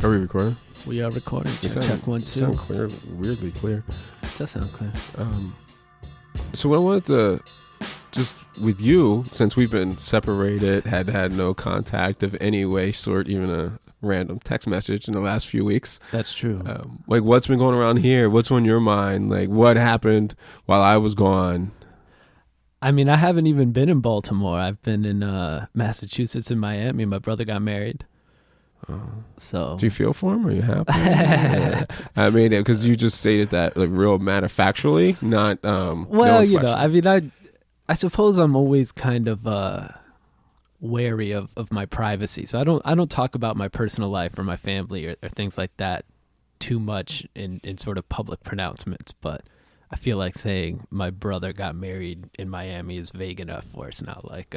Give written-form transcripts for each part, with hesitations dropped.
Are we recording? We are recording. Check 1 2. Sound clear, weirdly clear. It does sound clear. So what I wanted to just with you, since we've been separated, had no contact of any way, sort, even a random text message in the last few weeks. That's true. Like, what's been going around here? What's on your mind? Like, what happened while I was gone? I mean, I haven't even been in Baltimore. I've been in Massachusetts and Miami. My brother got married. So do you feel for him? Are you happy? I mean, because you just stated that like real matter-factually, not well, you know, I mean, I suppose I'm always kind of wary of my privacy, so I don't talk about my personal life or my family or things like that too much in sort of public pronouncements. But I feel like saying my brother got married in Miami is vague enough where it's not like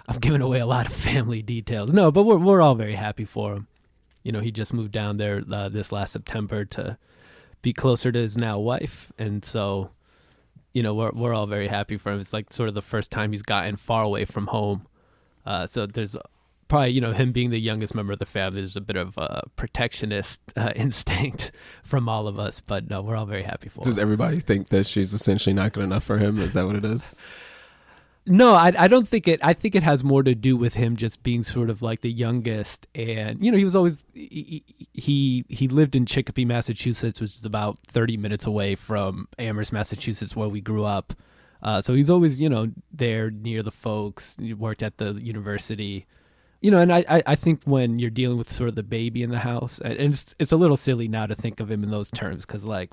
I'm giving away a lot of family details. No, but we're all very happy for him. You know, he just moved down there this last September to be closer to his now wife, and so, you know, we're all very happy for him. It's like sort of the first time he's gotten far away from home. So there's probably, you know, him being the youngest member of the family, there's a bit of a protectionist instinct from all of us. But no, we're all very happy for him. Does everybody think that she's essentially not good enough for him? Is that what it is? No, I don't think it. I think it has more to do with him just being sort of like the youngest, and you know, he was always he lived in Chicopee, Massachusetts, which is about 30 minutes away from Amherst, Massachusetts, where we grew up. So he's always, you know, there near the folks. He worked at the university, you know, and I think when you're dealing with sort of the baby in the house, and it's a little silly now to think of him in those terms because like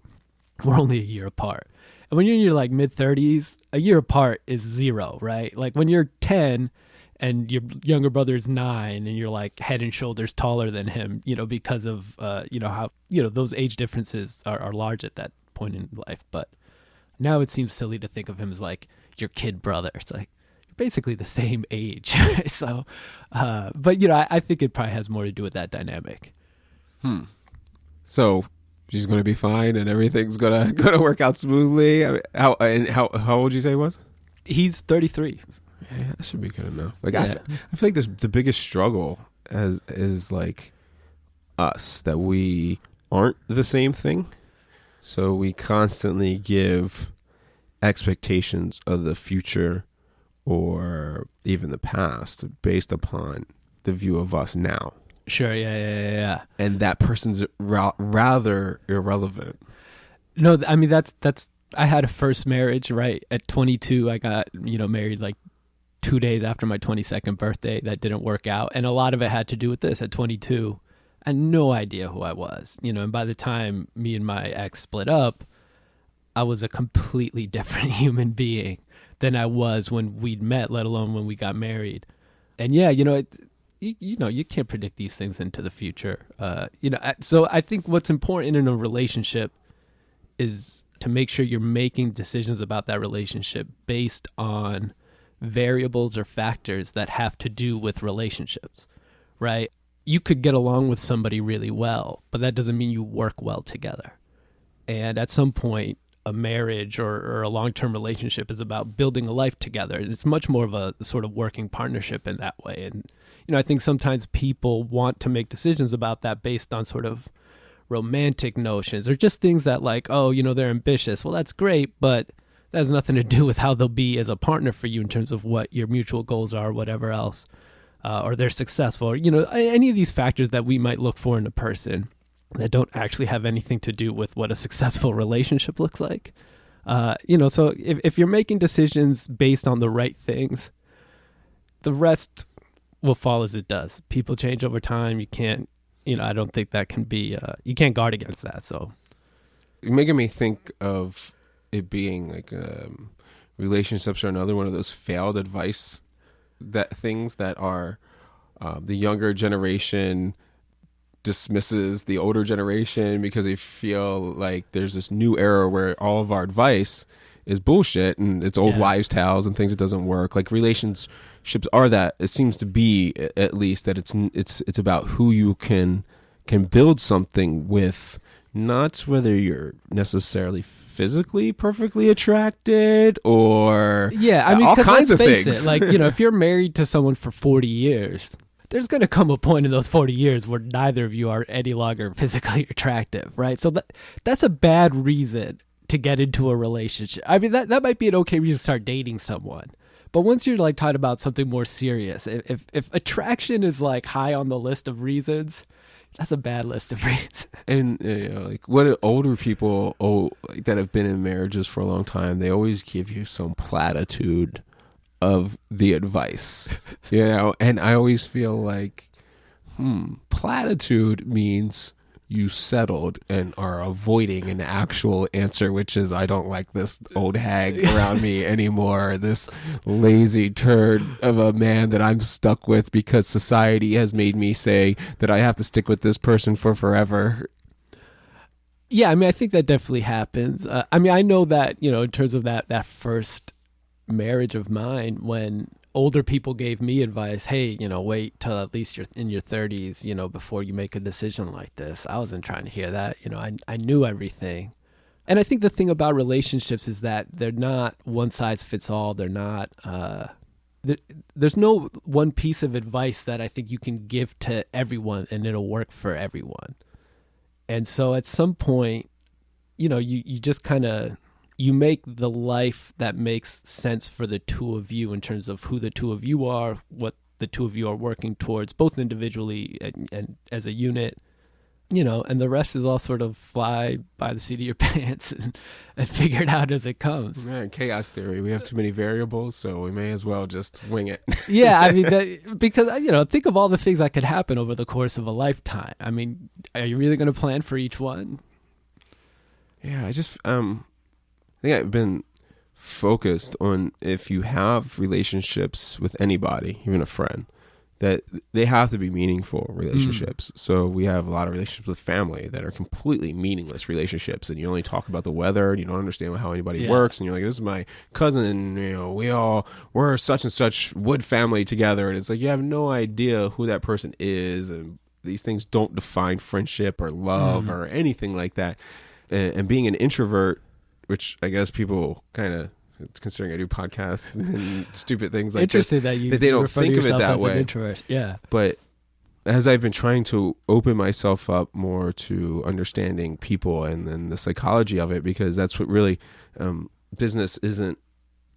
we're only a year apart. And when you're in your like mid-30s, a year apart is 0, right? Like when you're 10 and your younger brother's 9 and you're like head and shoulders taller than him, you know, because of, you know, how, you know, those age differences are large at that point in life. But now it seems silly to think of him as like your kid brother. It's like you're basically the same age. So, but, you know, I think it probably has more to do with that dynamic. So she's going to be fine and everything's going to work out smoothly. I mean, how old did you say he was? He's 33. Yeah, that should be good enough. Like yeah. I feel like the biggest struggle is like us, that we aren't the same thing. So we constantly give expectations of the future or even the past based upon the view of us now. Sure, yeah. And that person's rather irrelevant. No, I mean, that's I had a first marriage, right? At 22, I got, you know, married like 2 days after my 22nd birthday. That didn't work out. And a lot of it had to do with this. At 22, I had no idea who I was, you know, and by the time me and my ex split up, I was a completely different human being than I was when we'd met, let alone when we got married. And yeah, you know, you know, you can't predict these things into the future. You know, so I think what's important in a relationship is to make sure you're making decisions about that relationship based on variables or factors that have to do with relationships, right? You could get along with somebody really well, but that doesn't mean you work well together. And at some point, a marriage or a long-term relationship is about building a life together. It's much more of a sort of working partnership in that way. And, you know, I think sometimes people want to make decisions about that based on sort of romantic notions or just things that like, oh, you know, they're ambitious. Well, that's great, but that has nothing to do with how they'll be as a partner for you in terms of what your mutual goals are, whatever else, or they're successful, or, you know, any of these factors that we might look for in a person that don't actually have anything to do with what a successful relationship looks like. You know, so if you're making decisions based on the right things, the rest will fall as it does. People change over time. You can't, you know, I don't think that can be, you can't guard against that. So you're making me think of it being like relationships are another one of those failed advice that things that are the younger generation dismisses the older generation because they feel like there's this new era where all of our advice is bullshit and it's old wives' tales and things that doesn't work. Like relationships are that. It seems to be, at least, that it's about who you can build something with, not whether you're necessarily physically perfectly attracted or I mean, all kinds of things. It, like, you know, if you're married to someone for 40 years, there's going to come a point in those 40 years where neither of you are any longer physically attractive, right? So that's a bad reason to get into a relationship. I mean, that might be an okay reason to start dating someone. But once you're like talking about something more serious, if attraction is like high on the list of reasons, that's a bad list of reasons. And like what older people like, that have been in marriages for a long time, they always give you some platitude of the advice, and I always feel like, platitude means you settled and are avoiding an actual answer, which is, I don't like this old hag around me anymore, this lazy turd of a man that I'm stuck with because society has made me say that I have to stick with this person for forever. Yeah, I mean, I think that definitely happens. I mean, I know that, in terms of that first marriage of mine, when older people gave me advice, hey, wait till at least you're in your 30s, before you make a decision like this. I wasn't trying to hear that. I knew everything. And I think the thing about relationships is that they're not one size fits all. They're not, there's no one piece of advice that I think you can give to everyone and it'll work for everyone. And so at some point, you just kind of, you make the life that makes sense for the two of you in terms of who the two of you are, what the two of you are working towards, both individually and as a unit, and the rest is all sort of fly by the seat of your pants and figure it out as it comes. Yeah, chaos theory. We have too many variables, so we may as well just wing it. Yeah, I mean, because, think of all the things that could happen over the course of a lifetime. I mean, are you really going to plan for each one? Yeah, I think I've been focused on, if you have relationships with anybody, even a friend, that they have to be meaningful relationships. So we have a lot of relationships with family that are completely meaningless relationships, and you only talk about the weather and you don't understand how anybody works, and you're like, this is my cousin, we're such and such wood family together, and it's like you have no idea who that person is, and these things don't define friendship or love or anything like that. And being an introvert, which I guess people kind of, considering I do podcasts and stupid things like Interesting this, that they don't think of it that way. Introvert. Yeah. But as I've been trying to open myself up more to understanding people and then the psychology of it, because that's what really business isn't,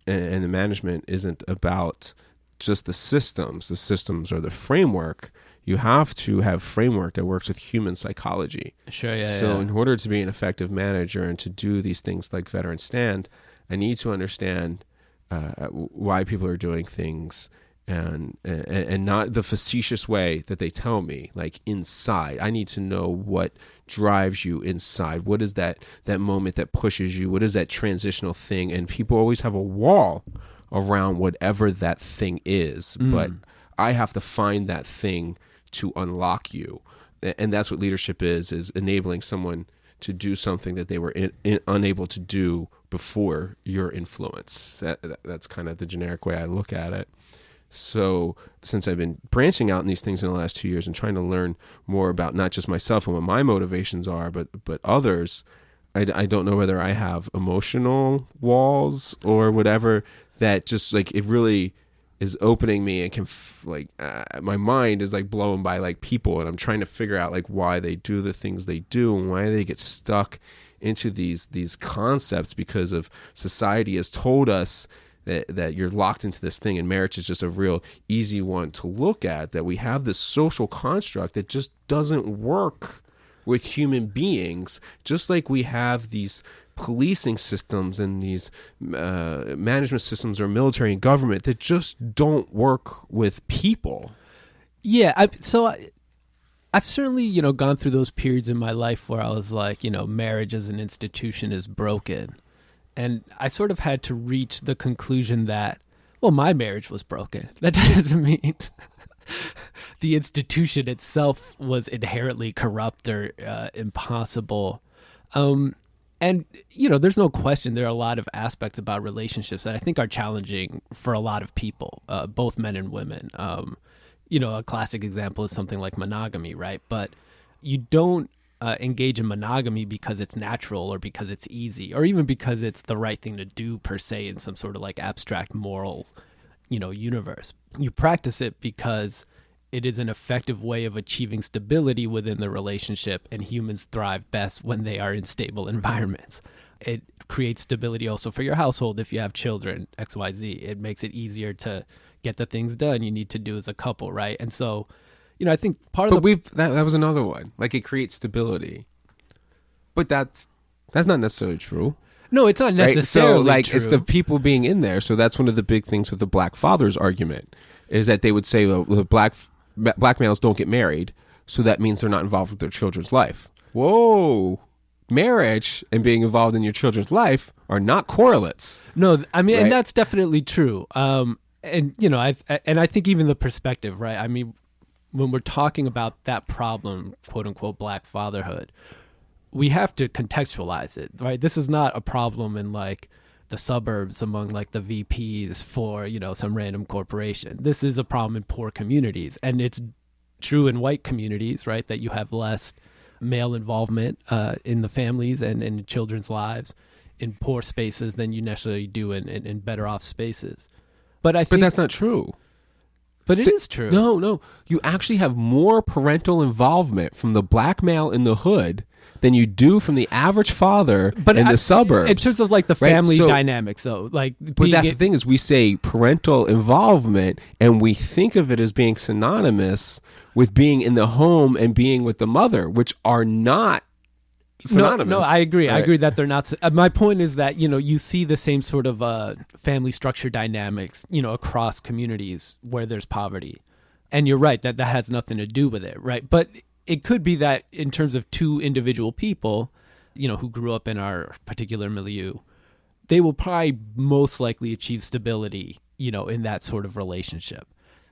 and the management isn't about just the systems. The systems are the framework. You have to have framework that works with human psychology. Sure, yeah. So in order to be an effective manager and to do these things like Veteran Stand, I need to understand why people are doing things, and not the facetious way that they tell me, like inside. I need to know what drives you inside. What is that moment that pushes you? What is that transitional thing? And people always have a wall around whatever that thing is, but I have to find that thing to unlock you. And that's what leadership is enabling someone to do something that they were unable to do before your influence. That's kind of the generic way I look at it. So since I've been branching out in these things in the last 2 years and trying to learn more about not just myself and what my motivations are, but others, I don't know whether I have emotional walls or whatever that just like it really is opening me and can my mind is like blown by like people, and I'm trying to figure out like why they do the things they do and why they get stuck into these concepts, because of society has told us that you're locked into this thing, and marriage is just a real easy one to look at, that we have this social construct that just doesn't work with human beings, just like we have these policing systems and these management systems or military and government that just don't work with people. Yeah, I've certainly, gone through those periods in my life where I was like, marriage as an institution is broken. And I sort of had to reach the conclusion that, well, my marriage was broken. That doesn't mean the institution itself was inherently corrupt or impossible. And, there's no question there are a lot of aspects about relationships that I think are challenging for a lot of people, both men and women. A classic example is something like monogamy, right? But you don't engage in monogamy because it's natural or because it's easy or even because it's the right thing to do per se in some sort of like abstract moral, universe. You practice it because it is an effective way of achieving stability within the relationship, and humans thrive best when they are in stable environments. It creates stability also for your household if you have children, XYZ. It makes it easier to get the things done you need to do as a couple, right? And so, I think part of that was another one. Like, it creates stability. But that's not necessarily true. No, it's not necessarily right? So, like, true. it's the people being in there. So that's one of the big things with the black fathers argument, is that they would say, well, the black males don't get married, so that means they're not involved with their children's life. Whoa. Marriage and being involved in your children's life are not correlates. No, I mean, right? And that's definitely true. And I think even the perspective, right? I mean, when we're talking about that problem, quote unquote, black fatherhood, we have to contextualize it, right? This is not a problem in like the suburbs among like the VPs for, some random corporation. This is a problem in poor communities, and it's true in white communities, right? That you have less male involvement in the families and in children's lives in poor spaces than you necessarily do in better off spaces. But that's not true. But it is true. No. You actually have more parental involvement from the black male in the hood than you do from the average father in the suburbs. In terms of like the family dynamics, though. But that's the thing is, we say parental involvement and we think of it as being synonymous with being in the home and being with the mother, which are not synonymous. No, I agree. Right. I agree that they're not. My point is that, you see the same sort of family structure dynamics, across communities where there's poverty. And you're right that has nothing to do with it, right? But it could be that in terms of two individual people, who grew up in our particular milieu, they will probably most likely achieve stability, in that sort of relationship.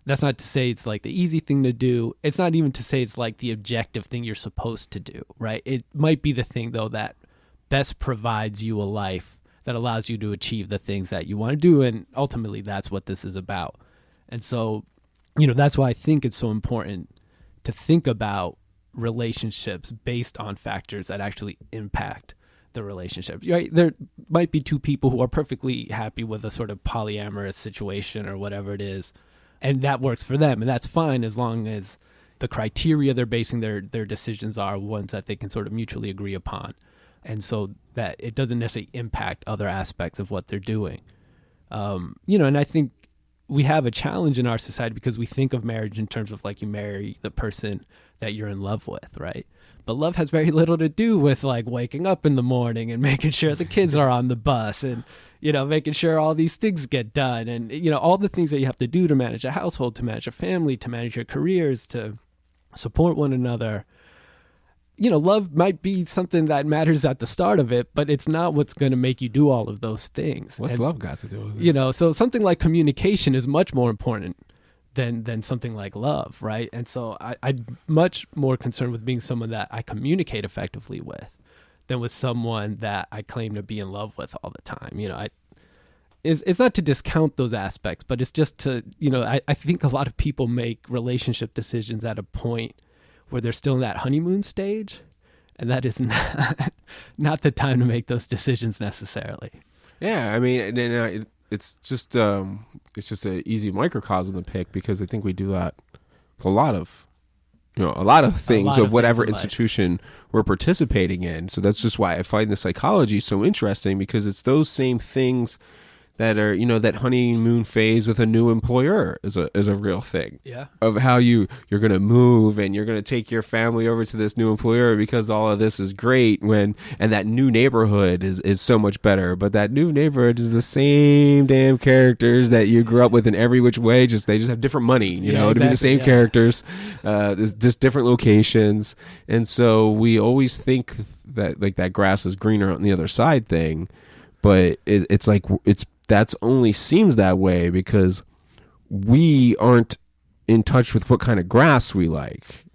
That's not to say it's like the easy thing to do. It's not even to say it's like the objective thing you're supposed to do, right? It might be the thing, though, that best provides you a life that allows you to achieve the things that you want to do. And ultimately, that's what this is about. And so, that's why I think it's so important to think about relationships based on factors that actually impact the relationship. Right? There might be two people who are perfectly happy with a sort of polyamorous situation or whatever it is, and that works for them, and that's fine as long as the criteria they're basing their decisions are ones that they can sort of mutually agree upon, and so that it doesn't necessarily impact other aspects of what they're doing. And I think we have a challenge in our society because we think of marriage in terms of like you marry the person that you're in love with, right? But love has very little to do with like waking up in the morning and making sure the kids are on the bus and, making sure all these things get done and, all the things that you have to do to manage a household, to manage a family, to manage your careers, to support one another. Love might be something that matters at the start of it, but it's not what's going to make you do all of those things. What's love got to do with it? So something like communication is much more important than something like love, right? And so I'm much more concerned with being someone that I communicate effectively with than with someone that I claim to be in love with all the time. It's not to discount those aspects, but it's just to, I think a lot of people make relationship decisions at a point where they're still in that honeymoon stage, and that is not the time to make those decisions necessarily. Yeah, I mean, it's just an easy microcosm to pick because I think we do that with a lot of things of whatever institution we're participating in. So that's just why I find the psychology so interesting, because it's those same things that are, that honeymoon phase with a new employer is a real thing. Yeah. Of how you're going to move and you're going to take your family over to this new employer because all of this is great and that new neighborhood is so much better. But that new neighborhood is the same damn characters that you grew up with in every which way. They just have different money, to be the same characters. There's just different locations. And so we always think that like that grass is greener on the other side thing. But that's only seems that way because we aren't in touch with what kind of grass we like.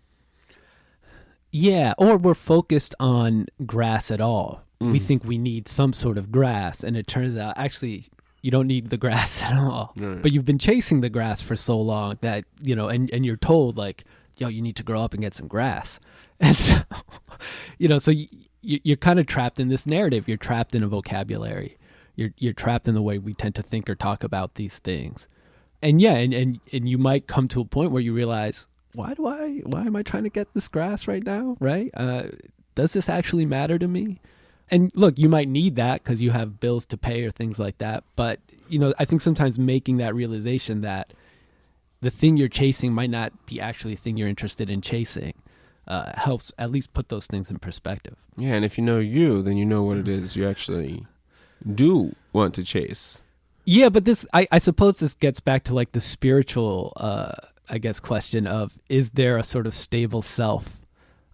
Yeah, or we're focused on grass at all. We think we need some sort of grass, and it turns out actually you don't need the grass at all. Right. But you've been chasing the grass for so long that, and you're told like, you need to grow up and get some grass. And so, so you're kind of trapped in this narrative. You're trapped in a vocabulary. You're trapped in the way we tend to think or talk about these things. And and you might come to a point where you realize, why am I trying to get this grass right now? Right? Does this actually matter to me? And look, you might need that because you have bills to pay or things like that. But, I think sometimes making that realization that the thing you're chasing might not be actually the thing you're interested in chasing helps at least put those things in perspective. Yeah, and if you know you, then you know what it is you actually do want to chase. Yeah, but this, I suppose this gets back to like the spiritual, question of, is there a sort of stable self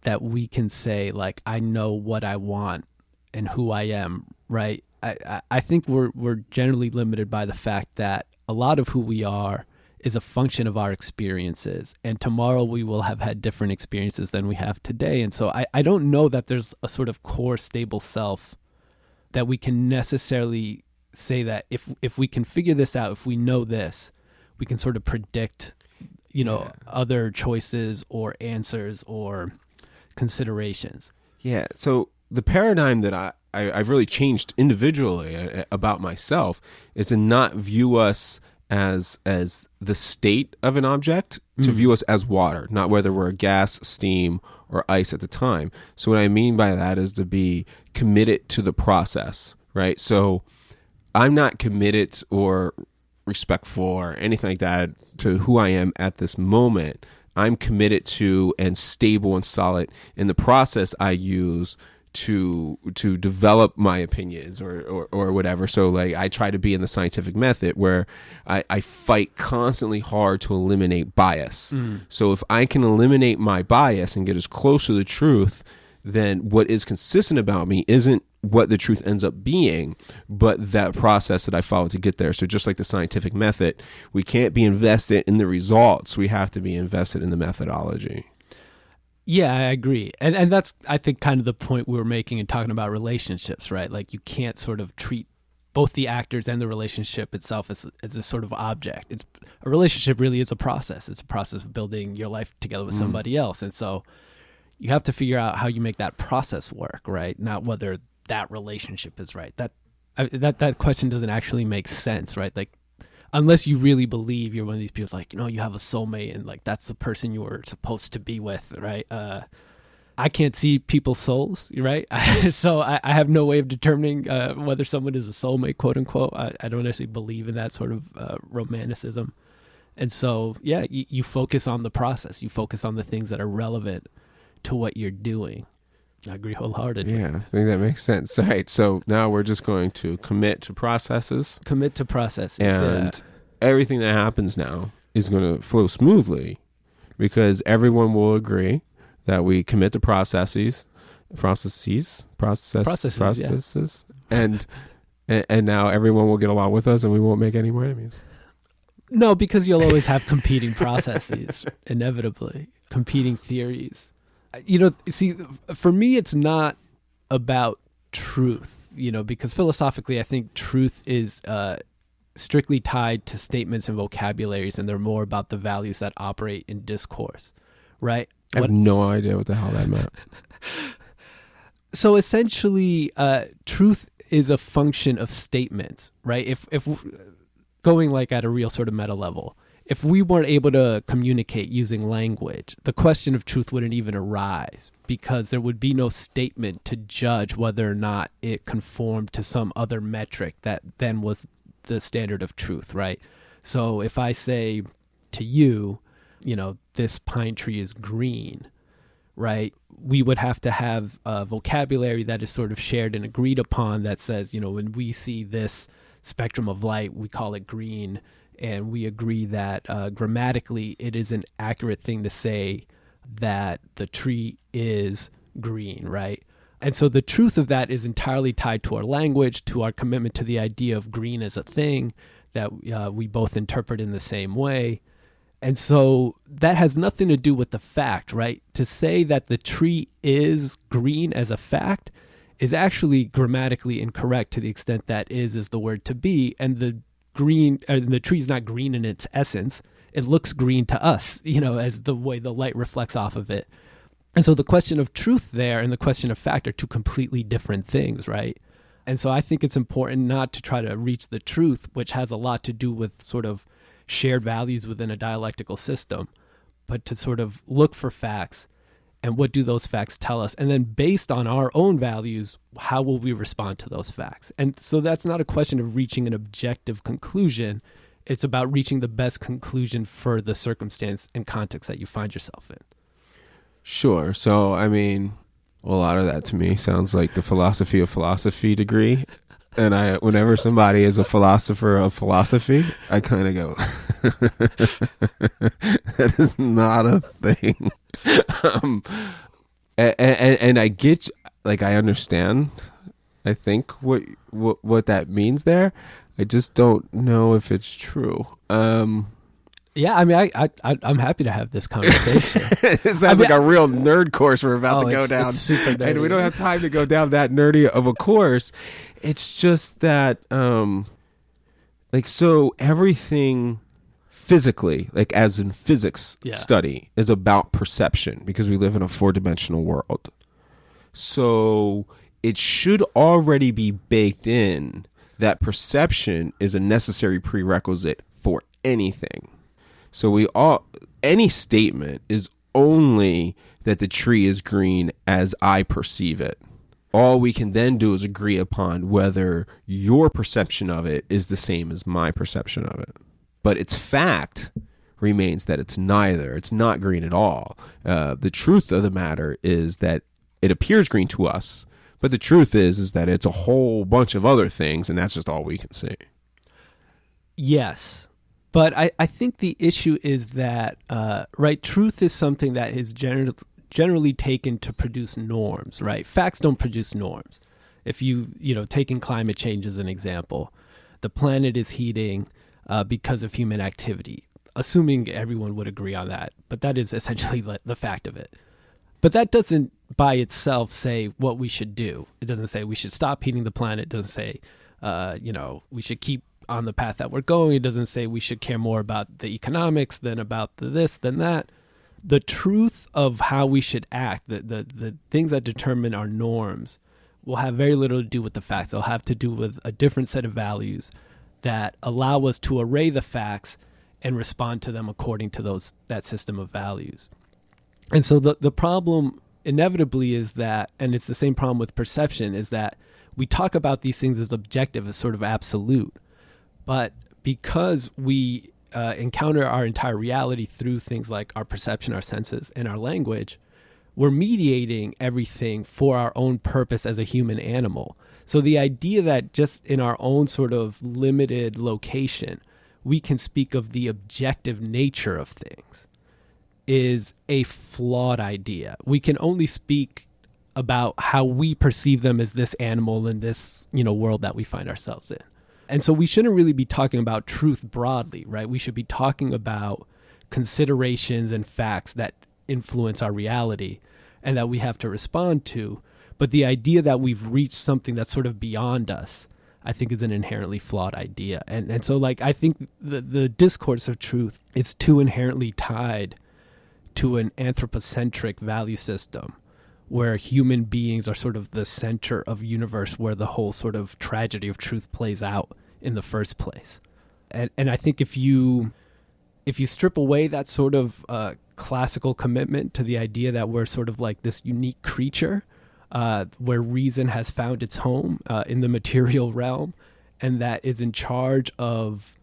that we can say, like, I know what I want and who I am, right? I think we're generally limited by the fact that a lot of who we are is a function of our experiences, and tomorrow we will have had different experiences than we have today. And so I don't know that there's a sort of core stable self that we can necessarily say that if we can figure this out, if we know this, we can sort of predict, other choices or answers or considerations. Yeah. So the paradigm that I've really changed individually about myself is to not view us as the state of an object, to view us as water, not whether we're gas, steam, or ice at the time. So what I mean by that is to be committed to the process, right? So I'm not committed or respectful or anything like that to who I am at this moment. I'm committed to and stable and solid in the process I use to develop my opinions or whatever. So like I try to be in the scientific method where I fight constantly hard to eliminate bias. So if I can eliminate my bias and get as close to the truth, then what is consistent about me isn't what the truth ends up being, but that process that I follow to get there. So just like the scientific method, we can't be invested in the results. We have to be invested in the methodology. Yeah, I agree. And that's, I think, kind of the point we were making in talking about relationships, right? Like you can't sort of treat both the actors and the relationship itself as a sort of object. A relationship really is a process. It's a process of building your life together with somebody else. And so you have to figure out how you make that process work, right? Not whether that relationship is right. That question doesn't actually make sense, right? Like, unless you really believe you're one of these people, like, you have a soulmate and like that's the person you were supposed to be with, right? I can't see people's souls, right? So I have no way of determining whether someone is a soulmate, quote unquote. I don't actually believe in that sort of romanticism. And so, yeah, you focus on the process. You focus on the things that are relevant to what you're doing. I agree wholeheartedly. Yeah, I think that makes sense. All right, so now we're just going to commit to processes. And everything that happens now is going to flow smoothly because everyone will agree that we commit to processes, yeah. and now everyone will get along with us and we won't make any more enemies. No, because you'll always have competing processes, inevitably, competing theories. See, for me, it's not about truth, because philosophically, I think truth is strictly tied to statements and vocabularies, and they're more about the values that operate in discourse, right? I have no idea what the hell that meant. So essentially, truth is a function of statements, right? If going like at a real sort of meta level, if we weren't able to communicate using language, the question of truth wouldn't even arise because there would be no statement to judge whether or not it conformed to some other metric that then was the standard of truth, right? So if I say to you, this pine tree is green, right? We would have to have a vocabulary that is sort of shared and agreed upon that says, when we see this spectrum of light, we call it green. And we agree that grammatically it is an accurate thing to say that the tree is green, right? And so the truth of that is entirely tied to our language, to our commitment to the idea of green as a thing that we both interpret in the same way. And so that has nothing to do with the fact, right? To say that the tree is green as a fact is actually grammatically incorrect to the extent that is the word to be, and the tree's not green in its essence. It looks green to us, as the way the light reflects off of it. And so the question of truth there and the question of fact are two completely different things, right? And so I think it's important not to try to reach the truth, which has a lot to do with sort of shared values within a dialectical system, but to sort of look for facts and what do those facts tell us? And then based on our own values, how will we respond to those facts? And so that's not a question of reaching an objective conclusion. It's about reaching the best conclusion for the circumstance and context that you find yourself in. Sure. So, I mean, a lot of that to me sounds like the philosophy of philosophy degree. And whenever somebody is a philosopher of philosophy, I kind of go, that is not a thing. And I get, like, I understand, I think what that means there. I just don't know if it's true. Yeah, I mean, I'm happy to have this conversation. It sounds like a real nerd course we're about to go down. It's super nerdy. And we don't have time to go down that nerdy of a course. It's just that, so everything physically, like as in physics study, is about perception because we live in a 4-dimensional world. So it should already be baked in that perception is a necessary prerequisite for anything. So any statement is only that the tree is green as I perceive it. All we can then do is agree upon whether your perception of it is the same as my perception of it. But its fact remains that it's neither. It's not green at all. The truth of the matter is that it appears green to us, but the truth is that it's a whole bunch of other things, and that's just all we can see. Yes. But I think the issue is that, truth is something that is generally taken to produce norms, right? Facts don't produce norms. If taking climate change as an example, the planet is heating because of human activity, assuming everyone would agree on that. But that is essentially the fact of it. But that doesn't by itself say what we should do. It doesn't say we should stop heating the planet. It doesn't say, we should keep on the path that we're going. It doesn't say we should care more about the economics than about the this, than that. The truth of how we should act, the things that determine our norms, will have very little to do with the facts. They'll have to do with a different set of values that allow us to array the facts and respond to them according to that system of values. And so the problem inevitably is that, and it's the same problem with perception, is that we talk about these things as objective, as sort of absolute. But because we encounter our entire reality through things like our perception, our senses, and our language, we're mediating everything for our own purpose as a human animal. So the idea that just in our own sort of limited location, we can speak of the objective nature of things is a flawed idea. We can only speak about how we perceive them as this animal in this, world that we find ourselves in. And so we shouldn't really be talking about truth broadly, right? We should be talking about considerations and facts that influence our reality and that we have to respond to. But the idea that we've reached something that's sort of beyond us, I think is an inherently flawed idea. And so I think the discourse of truth is too inherently tied to an anthropocentric value system where human beings are sort of the center of universe where the whole sort of tragedy of truth plays out in the first place. And I think if you strip away that sort of classical commitment to the idea that we're sort of like this unique creature where reason has found its home in the material realm and that is in charge of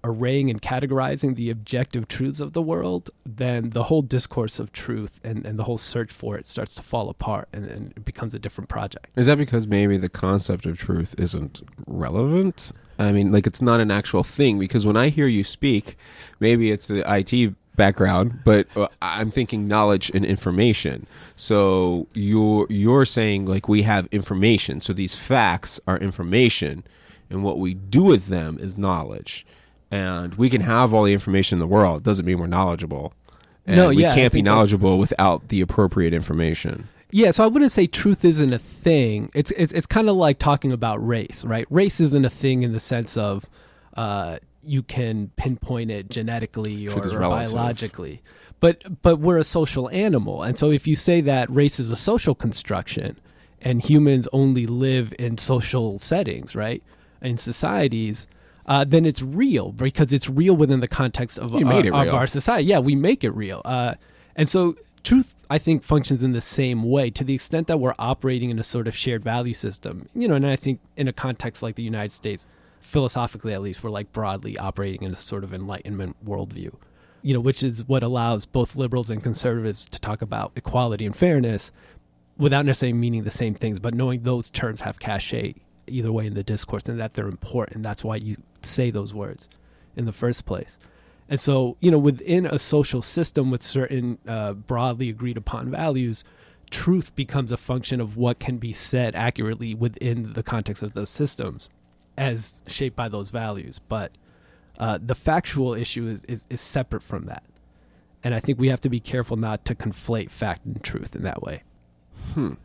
arraying and categorizing the objective truths of the world, then the whole discourse of truth and the whole search for it starts to fall apart and it becomes a different project. Is that because maybe the concept of truth isn't relevant? I mean, it's not an actual thing, because when I hear you speak, maybe it's the IT background, but I'm thinking knowledge and information. So you're saying we have information. So these facts are information, and what we do with them is knowledge. And we can have all the information in the world. It doesn't mean we're knowledgeable. And we can't be knowledgeable without the appropriate information. Yeah, so I wouldn't say truth isn't a thing. It's kind of like talking about race, right? Race isn't a thing in the sense of you can pinpoint it genetically or biologically. But we're a social animal. And so if you say that race is a social construction and humans only live in social settings, right, in societies, then it's real because it's real within the context of our society. Yeah, we make it real. And so truth, I think, functions in the same way to the extent that we're operating in a sort of shared value system. And I think in a context like the United States, philosophically at least, we're like broadly operating in a sort of Enlightenment worldview, which is what allows both liberals and conservatives to talk about equality and fairness without necessarily meaning the same things, but knowing those terms have cachet either way in the discourse and that they're important. That's why you say those words in the first place. And so, within a social system with certain broadly agreed upon values, truth becomes a function of what can be said accurately within the context of those systems as shaped by those values. But the factual issue is separate from that. And I think we have to be careful not to conflate fact and truth in that way. I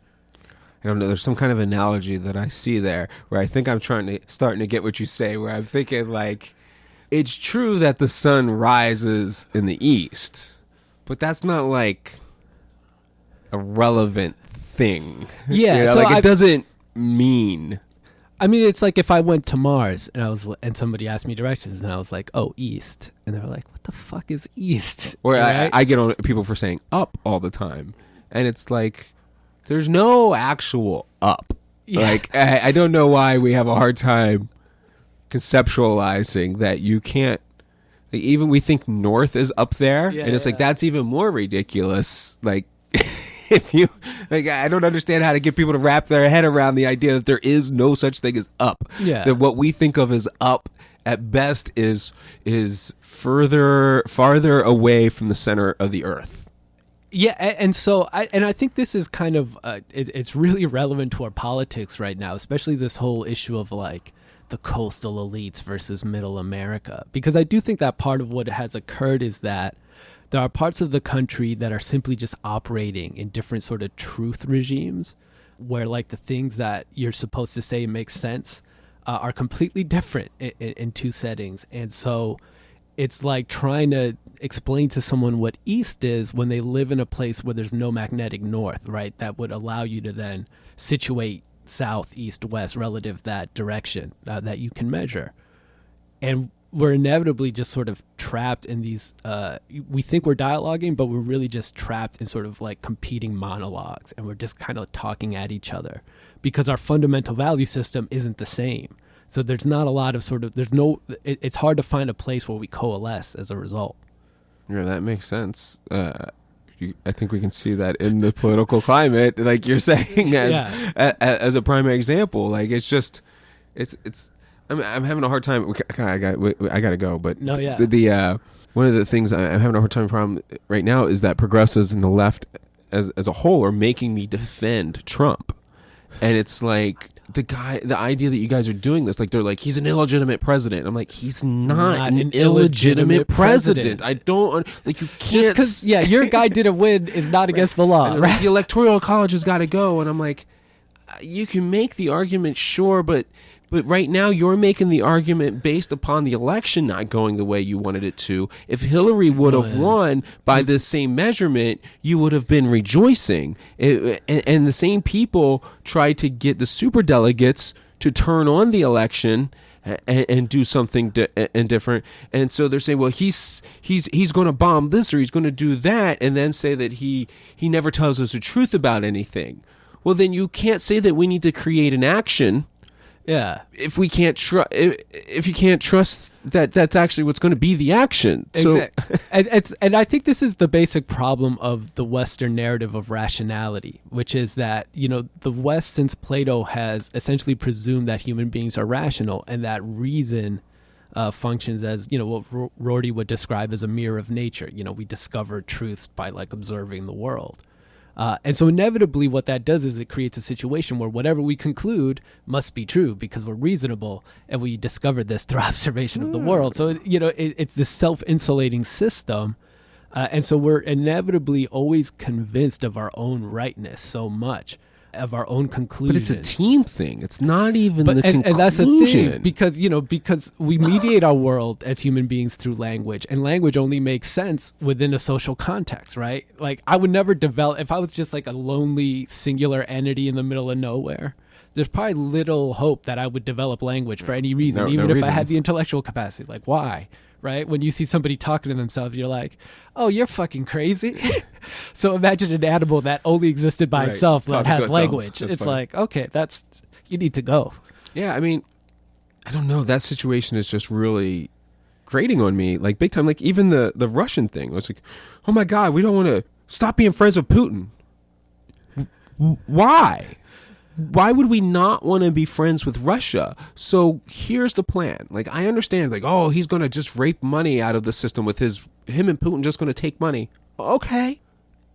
don't know. There's some kind of analogy that I see there where I think I'm starting to get what you say, where I'm thinking like, it's true that the sun rises in the east, but that's not like a relevant thing. Yeah. So it doesn't mean. I mean, it's like if I went to Mars and somebody asked me directions and I was like, oh, east. And they're like, what the fuck is east? Or right? I get on people for saying up all the time. And it's like, there's no actual up. Yeah. Like, I don't know why we have a hard time conceptualizing that you can't, like, even we think north is up there, and it's like that's even more ridiculous. Like, if you like, I don't understand how to get people to wrap their head around the idea that there is no such thing as up. That what we think of as up at best is farther away from the center of the earth. Yeah, and so I think this is kind of it's really relevant to our politics right now, especially this whole issue of like the coastal elites versus middle America, because I do think that part of what has occurred is that there are parts of the country that are simply just operating in different sort of truth regimes where like the things that you're supposed to say make sense are completely different in two settings. And so it's like trying to explain to someone what east is when they live in a place where there's no magnetic north, right? That would allow you to then situate south, east, west relative that direction that you can measure. And we're inevitably just sort of trapped in these, we think we're dialoguing, but we're really just trapped in sort of like competing monologues, and we're just kind of talking at each other because our fundamental value system isn't the same. So there's not a lot of sort of, it's hard to find a place where we coalesce as a result. Yeah, that makes sense. I think we can see that in the political climate, like you're saying, as a primary example. Like it's just, I'm having a hard time. I gotta go, but no, yeah. The one of the things I'm having a hard time problem right now is that progressives and the left as a whole are making me defend Trump, and it's like the idea that you guys are doing this, like they're like, he's an illegitimate president. I'm like, he's not an illegitimate president. I don't like, you can't, just because your guy didn't win is not against the law, right? Like, the electoral college has got to go, and I'm like, you can make the argument, sure, but right now you're making the argument based upon the election not going the way you wanted it to. If Hillary would have won by this same measurement, you would have been rejoicing. And the same people tried to get the superdelegates to turn on the election and do something different. And so they're saying, well, he's going to bomb this or he's going to do that, and then say that he never tells us the truth about anything. Well, then you can't say that we need to create an action. Yeah. If we can't if you can't trust that that's actually what's going to be the action. Exactly. And I think this is the basic problem of the Western narrative of rationality, which is that, the West since Plato has essentially presumed that human beings are rational and that reason functions as, what Rorty would describe as a mirror of nature. We discover truths by like observing the world. And so inevitably what that does is it creates a situation where whatever we conclude must be true because we're reasonable and we discovered this through observation of the world. So, it's this self-insulating system. And so we're inevitably always convinced of our own rightness so much, of our own conclusion. But it's a team thing. It's not even the conclusion. And that's the thing, because we mediate our world as human beings through language, and language only makes sense within a social context, right? Like I would never develop, if I was just like a lonely singular entity in the middle of nowhere, there's probably little hope that I would develop language for any reason, even if I had the intellectual capacity. Like, why? Right? When you see somebody talking to themselves, you're like, oh, you're fucking crazy. So imagine an animal that only existed by itself that has language. It's funny. Like, okay, you need to go. Yeah, I mean, I don't know. That situation is just really grating on me, like big time. Like even the Russian thing. It was like, oh my God, we don't want to stop being friends with Putin. Why? Why would we not want to be friends with Russia? So here's the plan. Like, I understand, like, oh, he's going to just rape money out of the system with him and Putin just going to take money. Okay.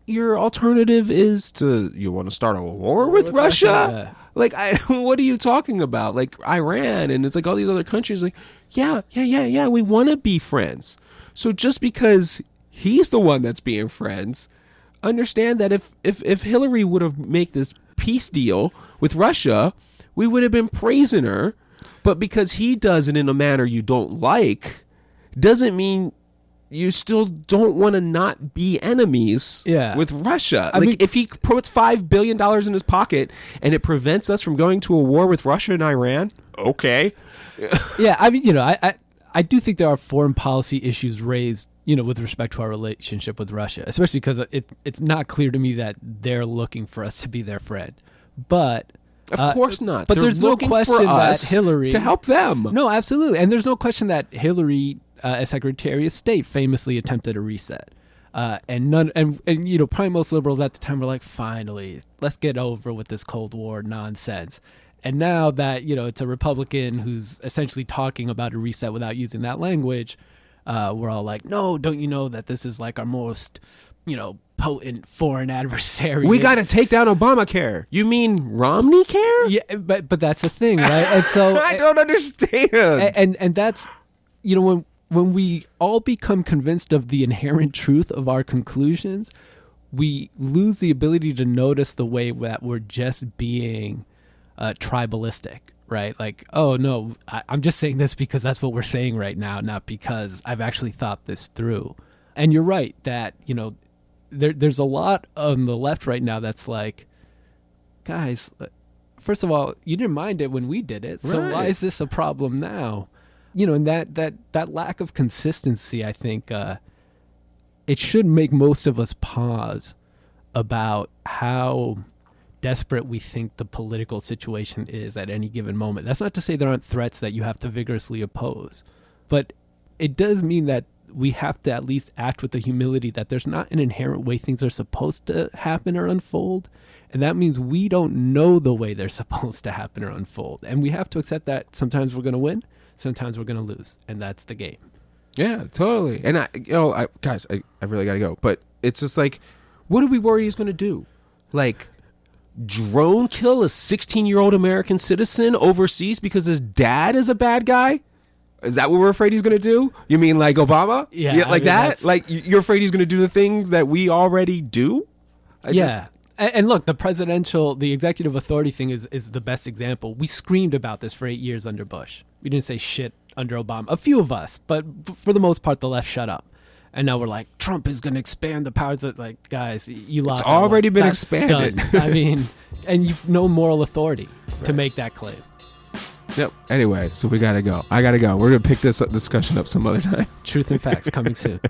Your alternative is you want to start a war with Russia? Like, what are you talking about? Like Iran, and it's like all these other countries, like, yeah, we want to be friends. So just because he's the one that's being friends, understand that if Hillary would have made this peace deal with Russia, we would have been praising her. But because he does it in a manner you don't like, doesn't mean you still don't want to not be enemies with Russia. I mean, if he puts $5 billion in his pocket and it prevents us from going to a war with Russia and Iran, okay. Yeah, I mean, I do think there are foreign policy issues raised, with respect to our relationship with Russia, especially because it's not clear to me that they're looking for us to be their friend. But of course not. But there's no question that Hillary to help them. No, absolutely, and there's no question that Hillary, as Secretary of State, famously attempted a reset. And probably most liberals at the time were like, finally, let's get over with this Cold War nonsense. And now that it's a Republican who's essentially talking about a reset without using that language, we're all like, no, don't you know that this is like our most potent foreign adversary? We got to take down Obamacare. You mean Romney care? Yeah, but that's the thing, right? And so I don't understand. And that's when we all become convinced of the inherent truth of our conclusions, we lose the ability to notice the way that we're just being tribalistic, right? Like, oh no, I'm just saying this because that's what we're saying right now, not because I've actually thought this through. And you're right that, there's a lot on the left right now that's like, guys, first of all, you didn't mind it when we did it, so why is this a problem now? And that lack of consistency, I think, it should make most of us pause about how desperate we think the political situation is at any given moment. That's not to say there aren't threats that you have to vigorously oppose, but it does mean that we have to at least act with the humility that there's not an inherent way things are supposed to happen or unfold. And that means we don't know the way they're supposed to happen or unfold. And we have to accept that sometimes we're going to win, sometimes we're going to lose. And that's the game. Yeah, totally. And I really got to go. But it's just like, what do we worry he's going to do? Like, drone kill a 16-year-old American citizen overseas because his dad is a bad guy? Is that what we're afraid he's going to do? You mean like Obama? Yeah, like that? Like you're afraid he's going to do the things that we already do? And look, the executive authority thing is the best example. We screamed about this for 8 years under Bush. We didn't say shit under Obama. A few of us, but for the most part, the left shut up. And now we're like, Trump is going to expand the powers. Like, guys, you lost. It's already been expanded. Done. I mean, and you've no moral authority to make that claim. Yep. Anyway, so we got to go. I got to go. We're going to pick this discussion up some other time. Truth and Facts coming soon.